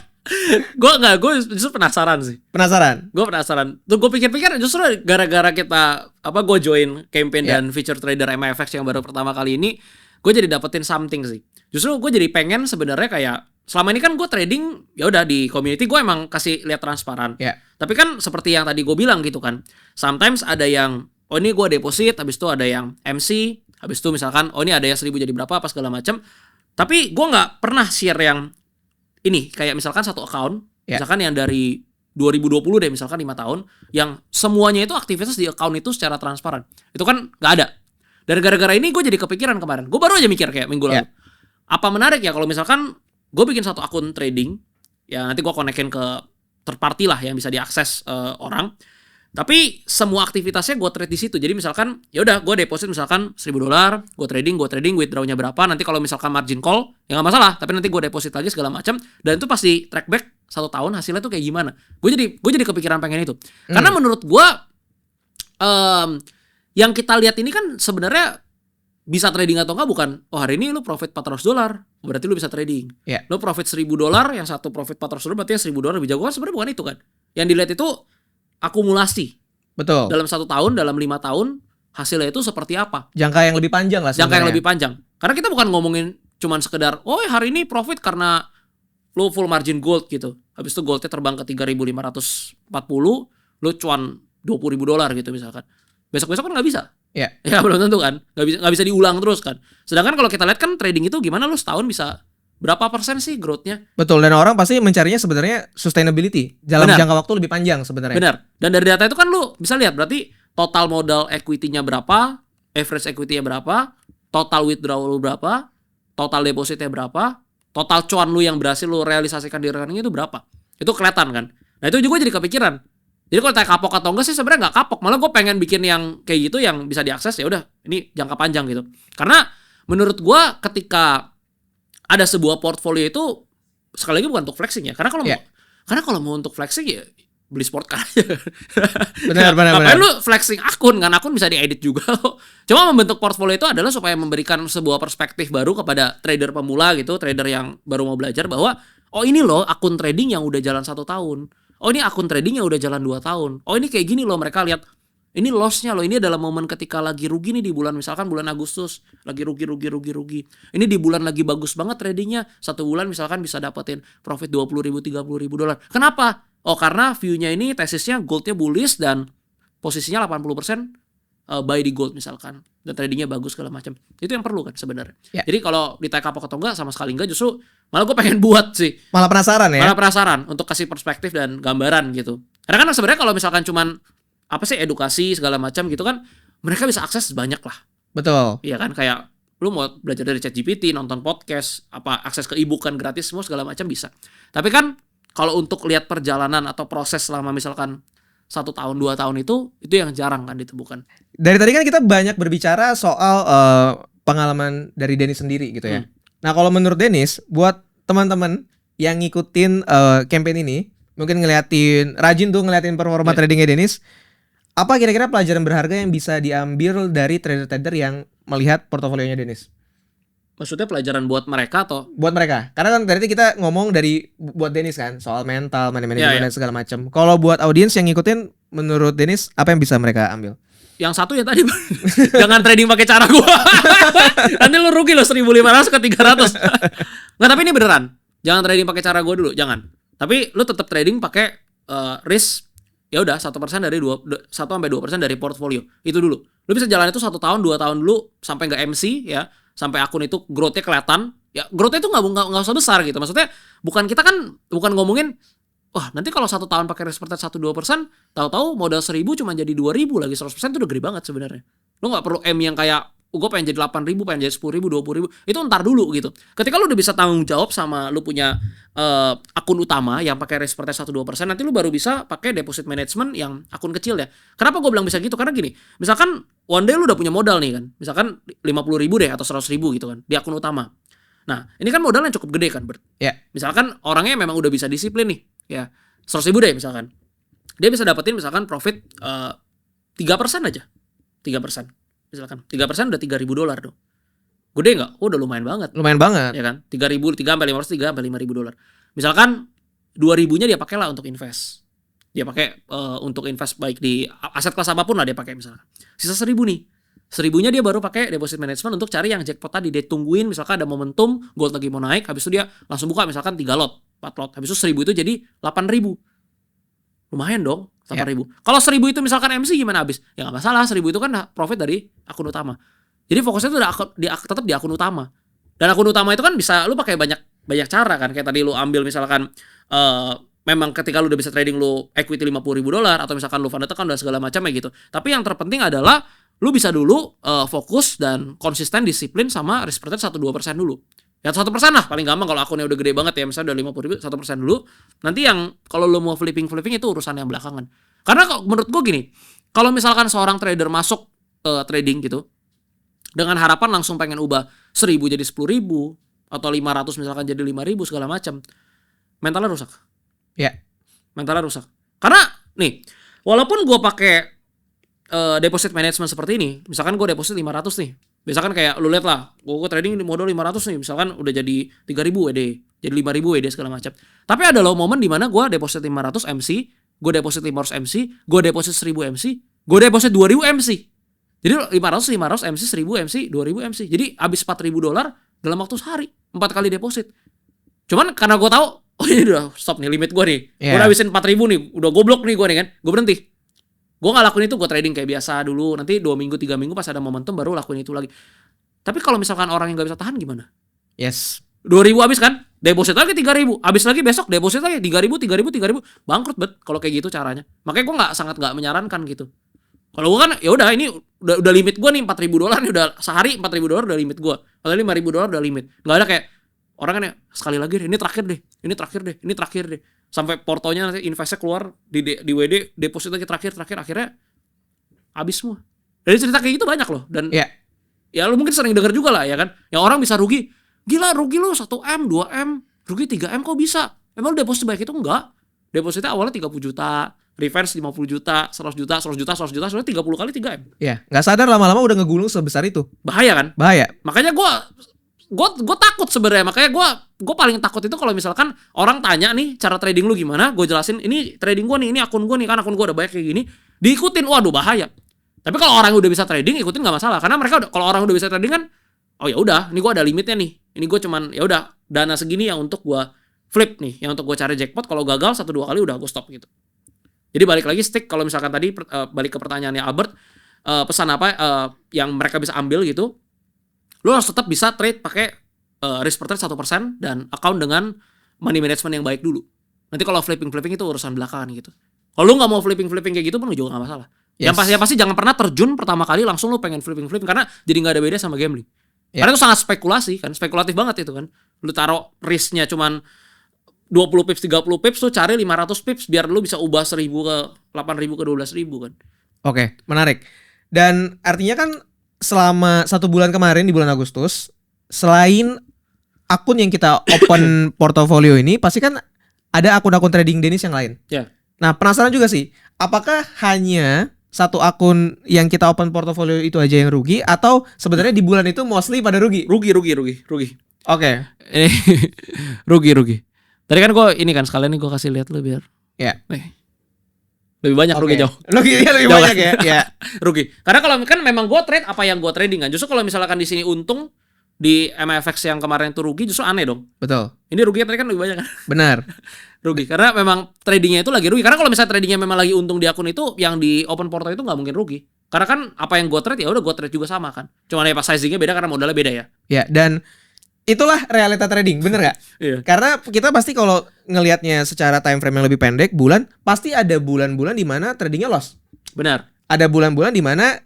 Gue justru penasaran sih. Gue penasaran. Tuh gue pikir-pikir justru gara-gara gue join campaign dan feature trader MFX yang baru pertama kali ini, gue jadi dapetin something sih. Justru gue jadi pengen sebenarnya kayak selama ini kan gue trading ya udah di community gue emang kasih lihat transparan. Tapi kan seperti yang tadi gue bilang gitu kan. Sometimes ada yang ini gue deposit, habis itu ada yang MC, habis itu misalkan ini ada yang 1.000 jadi berapa apa segala macam. Tapi gue nggak pernah share yang ini kayak misalkan satu account, misalkan yang dari 2020 deh misalkan 5 tahun, yang semuanya itu aktivitas di account itu secara transparan. Itu kan nggak ada. Dan gara-gara ini gue jadi kepikiran kemarin. Gue baru aja mikir kayak minggu lalu. apa menarik ya kalau misalkan gue bikin satu akun trading, ya nanti gue konekin ke third party lah yang bisa diakses orang. Tapi semua aktivitasnya gue trade di situ. Jadi misalkan ya udah gue deposit misalkan $1.000, gue trading, withdrawnya berapa. Nanti kalau misalkan margin call ya nggak masalah. Tapi nanti gue deposit lagi segala macam. Dan itu pasti track back 1 tahun hasilnya tuh kayak gimana. Gue jadi kepikiran pengen itu. Karena menurut gue yang kita lihat ini kan sebenarnya bisa trading atau enggak bukan. Oh hari ini lu profit $400, berarti lu bisa trading. Yeah. Lu profit $1.000, yang satu profit $400 berarti yang $1.000 lebih jago kan sebenarnya bukan itu kan. Yang dilihat itu akumulasi. Betul. Dalam 1 tahun, dalam 5 tahun hasilnya itu seperti apa? Jangka yang lebih panjang lah sebenarnya. Jangka yang lebih panjang. Karena kita bukan ngomongin cuman sekedar hari ini profit karena lu full margin gold gitu. Habis itu goldnya terbang ke 3.540, lu cuan $20.000 gitu misalkan. Besok-besok kan nggak bisa. Ya. Ya belum tentu kan. Nggak bisa diulang terus kan. Sedangkan kalau kita lihat kan trading itu gimana lu setahun bisa berapa persen sih growth-nya? Betul, dan orang pasti mencarinya sebenarnya sustainability dalam jangka waktu lebih panjang sebenarnya. Benar. Dan dari data itu kan lu bisa lihat berarti total modal equity-nya berapa, average equity-nya berapa, total withdrawal lu berapa, total deposit-nya berapa, total cuan lu yang berhasil lu realisasikan di rekening itu berapa. Itu kelihatan kan. Nah itu juga jadi kepikiran. Jadi kalau tanya kapok atau enggak sih sebenarnya nggak kapok. Malah gue pengen bikin yang kayak gitu yang bisa diakses ya udah ini jangka panjang gitu. Karena menurut gue ketika ada sebuah portfolio itu sekali lagi bukan untuk flexing ya. Karena kalau mau untuk flexing ya beli sport car aja. Benar. Ngapain lu flexing akun kan? Akun bisa diedit juga. Cuma membentuk portfolio itu adalah supaya memberikan sebuah perspektif baru kepada trader pemula gitu, trader yang baru mau belajar bahwa ini loh akun trading yang udah jalan 1 tahun. Oh ini akun trading yang udah jalan 2 tahun. Oh ini kayak gini loh mereka lihat. Ini loss-nya loh, ini adalah momen ketika lagi rugi nih di bulan, misalkan bulan Agustus, lagi rugi. Ini di bulan lagi bagus banget tradingnya, 1 bulan misalkan bisa dapetin profit $20.000, $30.000. Kenapa? Oh karena view-nya ini tesisnya gold-nya bullish dan posisinya 80% buy di gold misalkan. Dan tradingnya bagus segala macam. Itu yang perlu kan sebenarnya. Ya. Jadi kalau ditanya kapok atau enggak sama sekali enggak, justru malah gue pengen buat sih. Malah penasaran ya? Malah penasaran untuk kasih perspektif dan gambaran gitu. Karena kan sebenarnya kalau misalkan cuman edukasi segala macam gitu kan mereka bisa akses banyak lah. Betul. Iya kan kayak lu mau belajar dari ChatGPT, nonton podcast, akses ke e-book kan gratis semua segala macam bisa. Tapi kan kalau untuk lihat perjalanan atau proses selama misalkan 1 tahun 2 tahun itu yang jarang kan ditemukan. Dari tadi kan kita banyak berbicara soal pengalaman dari Dennis sendiri gitu ya. Nah kalau menurut Dennis buat teman-teman yang ngikutin campaign ini mungkin rajin ngeliatin performa tradingnya Dennis. Apa kira-kira pelajaran berharga yang bisa diambil dari trader-trader yang melihat portofolionya Dennis? Maksudnya pelajaran buat mereka atau? Buat mereka. Karena kan berarti kita ngomong buat Dennis kan soal mental, money management dan segala macam. Kalau buat audiens yang ngikutin, menurut Dennis apa yang bisa mereka ambil? Yang satu ya tadi jangan trading pakai cara gua. Nanti lu rugi lo 1.500 ke 300. Nggak, tapi ini beneran. Jangan trading pakai cara gua dulu, jangan. Tapi lu tetap trading pakai risk. Ya udah 1% dari 1-2% dari portfolio itu dulu. Lu bisa jalan itu 1 tahun 2 tahun dulu sampai nggak MC ya, sampai akun itu growth-nya kelihatan. Ya growth-nya itu nggak usah besar gitu. Maksudnya bukan ngomongin nanti kalau 1 tahun pakai risk reward 1-2%, tahu-tahu modal 1.000 cuma jadi 2.000 lagi 100% itu udah gede banget sebenarnya. Lu nggak perlu M yang kayak gue pengen jadi 8.000, pengen jadi 10.000, 20.000. Itu ntar dulu gitu. Ketika lu udah bisa tanggung jawab sama lu punya akun utama yang pakai risk reward 1-2%, nanti lu baru bisa pakai deposit management yang akun kecil ya. Kenapa gue bilang bisa gitu? Karena gini, misalkan one day lu udah punya modal nih kan, misalkan 50.000 deh atau 100.000 gitu kan di akun utama. Nah ini kan modalnya cukup gede kan, Bert. Ya. Misalkan orangnya memang udah bisa disiplin nih, ya 100.000 deh misalkan, dia bisa dapetin misalkan profit 3% aja, 3%. Misalkan 3% udah $3.000 dong. Gede nggak? Udah lumayan banget. Lumayan banget. Ya kan? 3.000, 3-500, 3-5.000 $. Misalkan 2.000-nya dia pakai lah untuk invest. Dia pakai untuk invest baik di aset kelas apapun lah dia pakai misalkan. Sisa 1.000 nih. 1.000-nya dia baru pakai deposit management untuk cari yang jackpot tadi. Dia tungguin misalkan ada momentum gold lagi mau naik, habis itu dia langsung buka misalkan 3 lot, 4 lot. Habis itu 1.000 itu jadi 8.000. Lumayan dong. 8.000. Kalau 1.000 itu misalkan MC gimana habis? Ya nggak masalah, 1.000 itu kan profit dari akun utama. Jadi fokusnya itu tetap di akun utama. Dan akun utama itu kan bisa lu pakai banyak cara kan. Kayak tadi lu ambil misalkan memang ketika lu udah bisa trading lu equity $50.000 atau misalkan lu fund account dan segala macam ya gitu. Tapi yang terpenting adalah lu bisa dulu fokus dan konsisten disiplin sama risk reward 1-2% dulu. Ya 1% lah paling gampang kalau akunnya udah gede banget ya, misalnya udah 50.000, 1% dulu. Nanti yang kalau lo mau flipping itu urusan yang belakangan. Karena menurut gue gini, kalau misalkan seorang trader masuk trading gitu dengan harapan langsung pengen ubah 1.000 jadi 10.000 atau 500 misalkan jadi 5.000 segala macam, mentalnya rusak. Ya. Mentalnya rusak. Karena nih, walaupun gue pakai deposit management seperti ini, misalkan gue deposit 500 nih. Misalkan kayak lu lihat lah, gue trading di modal 500 nih, misalkan udah jadi 3.000 WD, jadi 5.000 WD segala macam. Tapi ada loh momen di mana gue deposit 500 MC, gue deposit 500 MC, gue deposit 1.000 MC, gue deposit 2.000 MC. Jadi 500 MC, 1.000 MC, 2.000 MC. Jadi habis $4.000 dalam waktu sehari, 4 kali deposit. Cuman karena gue tahu, oh ini udah stop nih limit gue nih. Gue udah habisin 4.000 nih, udah goblok nih gue nih kan. Gue berhenti. Gue gak lakuin itu, gue trading kayak biasa dulu. Nanti 2 minggu, 3 minggu pas ada momentum baru lakuin itu lagi. Tapi kalau misalkan orang yang gak bisa tahan gimana? Yes. 2.000 habis kan? Deposit lagi 3.000. Habis lagi besok deposit lagi 3.000, 3.000. Bangkrut bet kalau kayak gitu caranya. Makanya gue sangat gak menyarankan gitu. Kalau gue kan ya udah ini udah limit gue nih $4.000 nih, udah sehari $4.000 udah limit gue. Kalau $5.000 udah limit. Gak ada kayak orang kan ya sekali lagi deh, ini terakhir deh. Sampai portonya nanti investnya keluar di WD, deposit lagi terakhir akhirnya habis semua. Dari cerita kayak gitu banyak loh. Dan ya lu mungkin sering denger juga lah ya kan. Yang orang bisa rugi. Gila rugi lu 1M, 2M, rugi 3M kok bisa? Emang lu deposit banyak itu? Enggak. Depositnya awalnya 30 juta, reverse 50 juta, 100 juta, soalnya 30 kali 3M. Iya, gak sadar lama-lama udah ngegulung sebesar itu. Bahaya kan? Bahaya. Makanya gue takut sebenarnya. Makanya gue paling takut itu kalau misalkan orang tanya nih cara trading lu gimana, gue jelasin ini trading gue nih, ini akun gue nih, kan akun gue udah banyak kayak gini, diikutin, waduh bahaya. Tapi kalau orang udah bisa trading ikutin nggak masalah, karena mereka kalau orang udah bisa trading kan, oh ya udah, ini gue ada limitnya nih, ini gue cuman ya udah dana segini yang untuk gue flip nih, yang untuk gue cari jackpot, kalau gagal 1-2 kali udah gue stop gitu. Jadi balik lagi stick, kalau misalkan tadi balik ke pertanyaannya Albert, pesan apa yang mereka bisa ambil gitu. Lo harus tetap bisa trade pakai risk per trade 1% dan account dengan money management yang baik dulu. Nanti kalau flipping itu urusan belakangan gitu. Kalau lo nggak mau flipping kayak gitu pun juga nggak masalah. Yes. Yang pasti jangan pernah terjun pertama kali langsung lo pengen flipping karena jadi nggak ada beda sama gambling. Karena itu sangat spekulasi kan, spekulatif banget itu kan. Lo taruh risknya cuman 20 pips, 30 pips, lo cari 500 pips biar lo bisa ubah 1.000 ke 8.000 ke 12.000 kan. Oke, menarik. Dan artinya kan selama 1 bulan kemarin di bulan Agustus, selain akun yang kita open portofolio ini, pasti kan ada akun-akun trading Dennis yang lain. Ya. Nah, penasaran juga sih, apakah hanya satu akun yang kita open portofolio itu aja yang rugi, atau sebenarnya di bulan itu mostly pada rugi? Rugi. Oke. Ini rugi. Tadi kan gue ini kan sekalian nih gue kasih lihat lo biar. Ya. Lebih banyak rugi jauh. Lebih banyak ya. Ya. Rugi. Karena kalau kan memang gue trade apa yang gue trading kan. Justru kalau misalkan di sini untung, di MFX yang kemarin itu rugi, justru aneh dong. Betul. Ini ruginya tadi kan lebih banyak kan. Benar. Rugi. Karena memang tradingnya itu lagi rugi. Karena kalau misalnya tradingnya memang lagi untung di akun itu, yang di open portal itu nggak mungkin rugi. Karena kan apa yang gue trade ya udah gue trade juga sama kan. Cuma ya pas sizingnya beda karena modalnya beda ya. Ya, dan itulah realita trading, bener gak? Iya. Karena kita pasti kalau ngelihatnya secara time frame yang lebih pendek, bulan, pasti ada bulan-bulan di mana tradingnya loss. Benar. Ada bulan-bulan di mana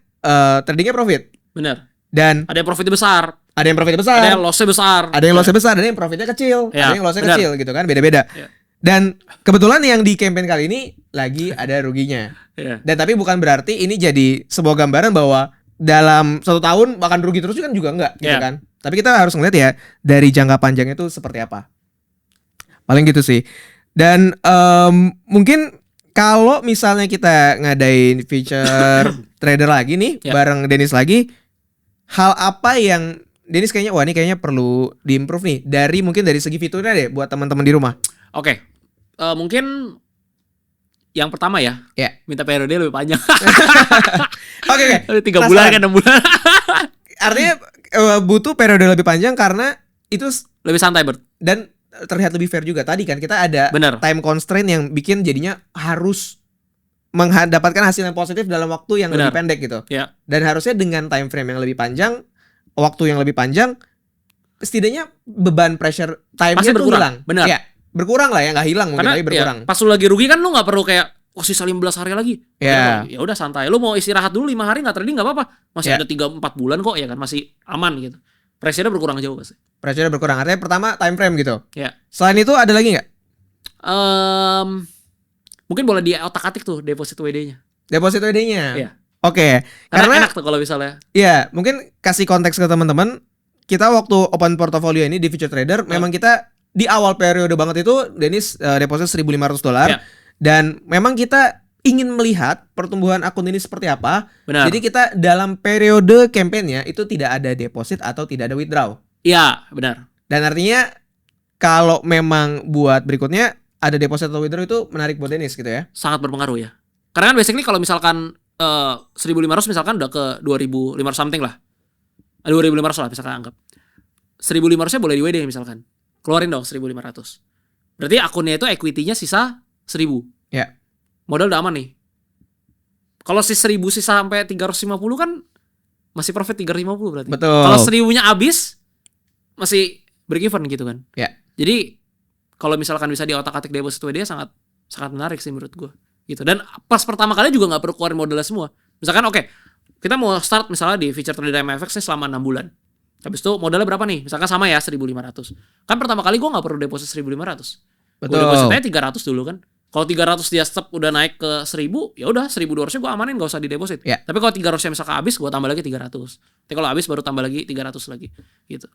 tradingnya profit. Benar. Dan ada yang profitnya besar. Ada yang profitnya besar. Ada yang lossnya besar. Ada yang lossnya besar, ada yang profitnya kecil. Ya, ada yang lossnya benar. kecil gitu kan, beda-beda. Ya. Dan kebetulan yang di campaign kali ini lagi ada ruginya. Ya. Dan tapi bukan berarti ini jadi sebuah gambaran bahwa dalam 1 tahun bahkan rugi terus kan juga enggak gitu kan. Tapi kita harus ngeliat ya dari jangka panjangnya itu seperti apa. Paling gitu sih. Dan mungkin kalau misalnya kita ngadain feature trader lagi nih bareng Dennis lagi, hal apa yang Dennis kayaknya wah ini kayaknya perlu diimprove nih dari mungkin dari segi fiturnya deh buat teman-teman di rumah. Oke. Mungkin yang pertama ya, minta periode lebih panjang. Oke. 3 bulan kan 6 bulan. Artinya butuh periode lebih panjang karena itu lebih santai dan terlihat lebih fair juga. Tadi kan kita ada time constraint yang bikin jadinya harus mendapatkan hasil yang positif dalam waktu yang lebih pendek gitu. Ya. Dan harusnya dengan time frame yang lebih panjang, waktu yang lebih panjang, setidaknya beban pressure time-nya tuh hilang. Benar. Ya, berkurang lah ya, nggak hilang mungkin tapi berkurang. Ya, pas lu lagi rugi kan lu nggak perlu kayak sisa 15 hari lagi. Ya udah santai. Lu mau istirahat dulu 5 hari nggak trading nggak apa-apa. Masih ada 3-4 bulan kok ya kan, masih aman gitu. Pressure-nya berkurang jauh pasti. Pressure-nya berkurang. Artinya pertama time frame gitu. Ya. Selain itu ada lagi nggak? Mungkin boleh di otak-atik tuh deposit WD-nya. Deposit WD-nya. Iya. Oke. Karena enak tuh kalau misalnya. Iya, mungkin kasih konteks ke teman-teman. Kita waktu open portfolio ini di Future Trader, memang kita di awal periode banget itu Dennis deposit $1.500. Ya. Dan memang kita ingin melihat pertumbuhan akun ini seperti apa. Benar. Jadi kita dalam periode campaign-nya itu tidak ada deposit atau tidak ada withdraw. Iya, benar. Dan artinya kalau memang buat berikutnya ada deposit atau withdraw itu menarik buat Dennis gitu ya. Sangat berpengaruh ya. Karena kan basically kalau misalkan 1.500 misalkan udah ke 2.500 something lah. 2.500 lah misalkan anggap. 1.500-nya boleh di WD misalkan. Keluarin dong 1.500. Berarti akunnya itu equity-nya sisa 1.000. Ya. Modal udah aman nih. Kalau si 1.000 sisa sampai 350 kan masih profit 350 berarti. Betul. Kalau 1.000-nya habis masih break even gitu kan. Ya. Jadi kalau misalkan bisa di otak-atik deposit WD sangat menarik sih menurut gue. Gitu. Dan pas pertama kali juga nggak perlu keluarin modalnya semua. Misalkan oke, kita mau start misalnya di Future Trader MFX selama 6 bulan. Habis itu modalnya berapa nih? Misalkan sama ya 1.500. Kan pertama kali gue nggak perlu deposit 1.500. Gue depositnya 300 dulu kan. Kalau 300 dia step udah naik ke 1.000, ya udah 1.200-nya gue amanin gak usah dideposit. Ya. Tapi kalau 300-nya misalkan habis, gue tambah lagi 300. Tapi kalau habis baru tambah lagi 300 lagi. Gitu.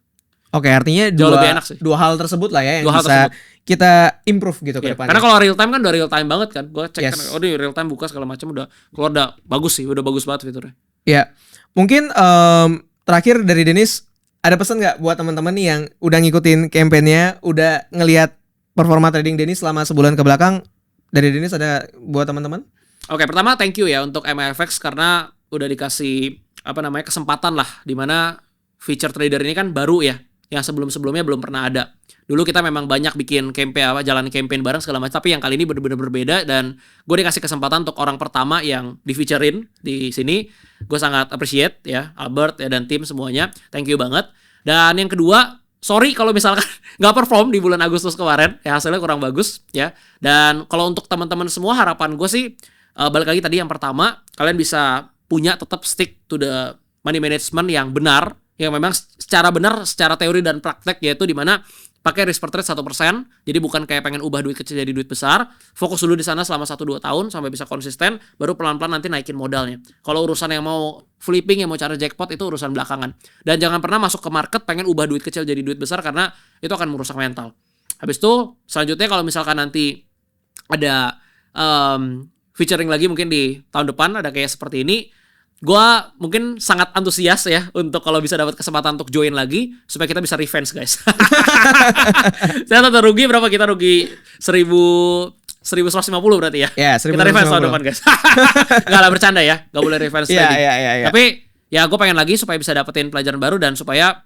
Oke, artinya dua hal tersebut lah ya yang bisa kita improve gitu ke depannya. Karena kalau real time kan udah real time banget kan. Gue cek kan, Yes. real time buka segala macam udah keluar, udah bagus sih, udah bagus banget fiturnya. Ya, mungkin terakhir dari Dennis, ada pesan nggak buat teman-teman nih yang udah ngikutin campaign-nya, udah ngelihat performa trading Dennis selama sebulan ke belakang? Dari Dennis ada buat teman-teman? Oke, pertama thank you ya untuk MFX karena udah dikasih kesempatan lah, dimana feature trader ini kan baru ya, yang sebelumnya belum pernah ada. Dulu kita memang banyak bikin campaign jalan campaign bareng segala macam, tapi yang kali ini benar-benar berbeda dan gue dikasih kesempatan untuk orang pertama yang di-featurein di sini. Gue sangat appreciate ya, Albert ya dan tim semuanya. Thank you banget. Dan yang kedua, sorry kalau misalkan nggak perform di bulan Agustus kemarin, ya hasilnya kurang bagus ya. Dan kalau untuk teman-teman semua, harapan gue sih balik lagi tadi yang pertama, kalian bisa punya tetap stick to the money management yang benar, yang memang secara benar, secara teori dan praktek, yaitu di mana pakai risk per trade 1%, jadi bukan kayak pengen ubah duit kecil jadi duit besar. Fokus dulu di sana selama 1-2 tahun sampai bisa konsisten, baru pelan-pelan nanti naikin modalnya. Kalau urusan yang mau flipping, yang mau cari jackpot, itu urusan belakangan. Dan jangan pernah masuk ke market pengen ubah duit kecil jadi duit besar, karena itu akan merusak mental. Habis itu selanjutnya kalau misalkan nanti ada featuring lagi mungkin di tahun depan ada kayak seperti ini, gue mungkin sangat antusias ya untuk kalau bisa dapat kesempatan untuk join lagi supaya kita bisa revenge guys. Saya tetap rugi berapa, kita rugi 1.150 berarti ya. Ya, 1.150. Kita revenge tahun depan guys. Nggak lah, bercanda ya, nggak boleh revenge lagi. Ya. Tapi ya gue pengen lagi supaya bisa dapetin pelajaran baru dan supaya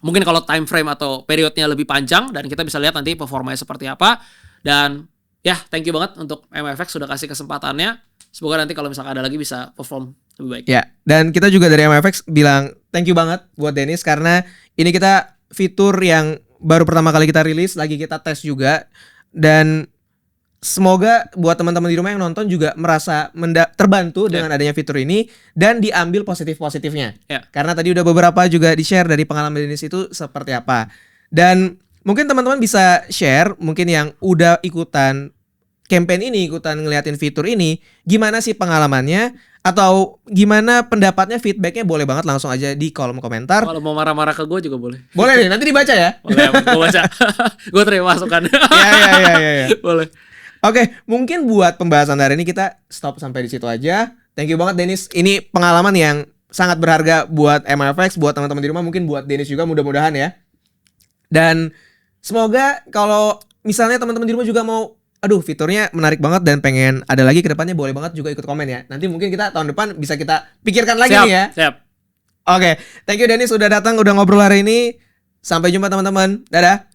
mungkin kalau time frame atau periodnya lebih panjang dan kita bisa lihat nanti performanya seperti apa. Dan ya thank you banget untuk MFX sudah kasih kesempatannya. Semoga nanti kalau misalkan ada lagi bisa perform lebih baik. Ya, dan kita juga dari MFX bilang thank you banget buat Dennis karena ini kita fitur yang baru pertama kali kita rilis, lagi kita tes juga. Dan semoga buat teman-teman di rumah yang nonton juga merasa terbantu dengan adanya fitur ini dan diambil positif-positifnya. Karena tadi udah beberapa juga di-share dari pengalaman Dennis itu seperti apa. Dan mungkin teman-teman bisa share, mungkin yang udah ikutan campaign ini, ikutan ngeliatin fitur ini, gimana sih pengalamannya? Atau gimana pendapatnya, feedbacknya boleh banget langsung aja di kolom komentar. Kalau mau marah-marah ke gue juga boleh. Boleh nih, nanti dibaca ya. Boleh, gue baca. Gue terima masukan. Iya. Boleh. Oke, mungkin buat pembahasan hari ini kita stop sampai di situ aja. Thank you banget Dennis. Ini pengalaman yang sangat berharga buat MFX, buat teman-teman di rumah, mungkin buat Dennis juga mudah-mudahan ya. Dan semoga kalau misalnya teman-teman di rumah juga mau, aduh fiturnya menarik banget dan pengen ada lagi ke depannya, boleh banget juga ikut komen ya. Nanti mungkin kita tahun depan bisa kita pikirkan lagi nih ya. Siap. Oke, thank you Dennis udah datang, udah ngobrol hari ini. Sampai jumpa teman-teman. Dadah.